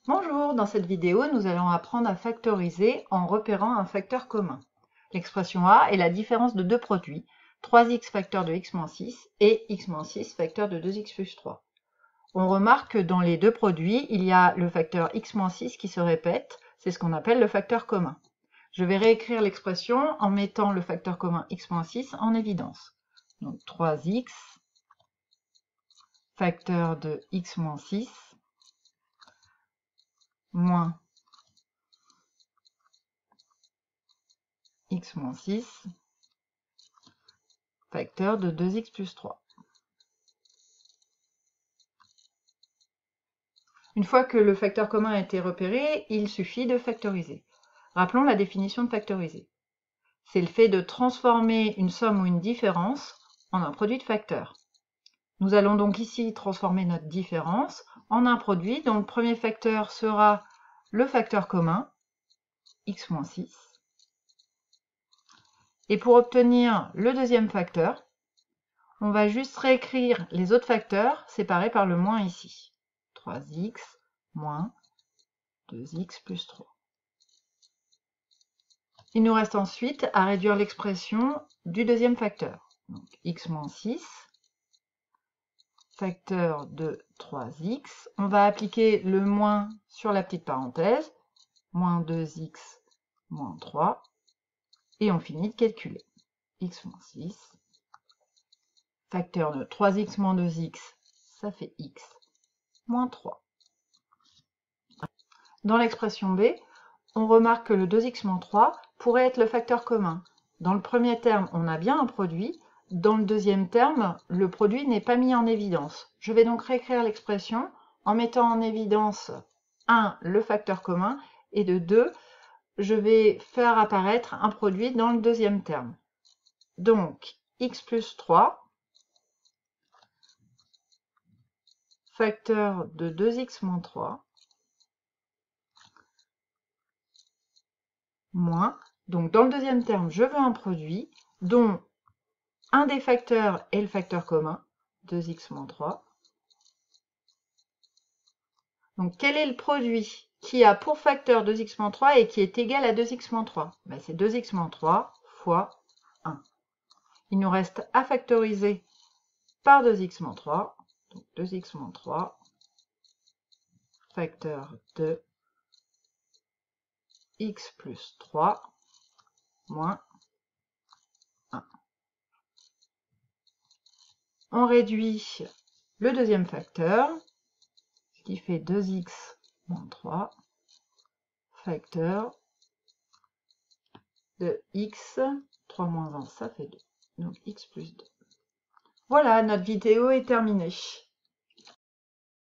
Bonjour, dans cette vidéo, nous allons apprendre à factoriser en repérant un facteur commun. L'expression A est la différence de deux produits, 3x facteur de x-6 et x-6 facteur de 2x plus 3. On remarque que dans les deux produits, il y a le facteur x-6 qui se répète, c'est ce qu'on appelle le facteur commun. Je vais réécrire l'expression en mettant le facteur commun x-6 en évidence. Donc 3x facteur de x-6 moins x-6 facteur de 2x plus 3. Une fois que le facteur commun a été repéré, il suffit de factoriser. Rappelons la définition de factoriser. C'est le fait de transformer une somme ou une différence en un produit de facteurs. Nous allons donc ici transformer notre différence en un produit dont le premier facteur sera le facteur commun, x-6. Et pour obtenir le deuxième facteur, on va juste réécrire les autres facteurs séparés par le moins ici. 3x moins 2x plus 3. Il nous reste ensuite à réduire l'expression du deuxième facteur. Donc x-6 facteur de 3x. On va appliquer le moins sur la petite parenthèse, moins 2x moins 3, et on finit de calculer. x-6 facteur de 3x moins 2x, ça fait x moins 3. Dans l'expression B, on remarque que le 2x moins 3 pourrait être le facteur commun. Dans le premier terme, on a bien un produit. Dans le deuxième terme, le produit n'est pas mis en évidence. Je vais donc réécrire l'expression en mettant en évidence 1, le facteur commun, et de 2, je vais faire apparaître un produit dans le deuxième terme. Donc, x plus 3, facteur de 2x moins 3, moins, donc dans le deuxième terme, je veux un produit dont un des facteurs est le facteur commun, 2x moins 3. Donc quel est le produit qui a pour facteur 2x moins 3 et qui est égal à 2x moins 3? Ben, c'est 2x moins 3 fois 1. Il nous reste à factoriser par 2x moins 3. Donc 2x moins 3 facteur de x plus 3 moins 1. On réduit le deuxième facteur, ce qui fait 2x moins 3 facteur de x, 3 moins 1, ça fait 2. Donc x plus 2. Voilà, notre vidéo est terminée.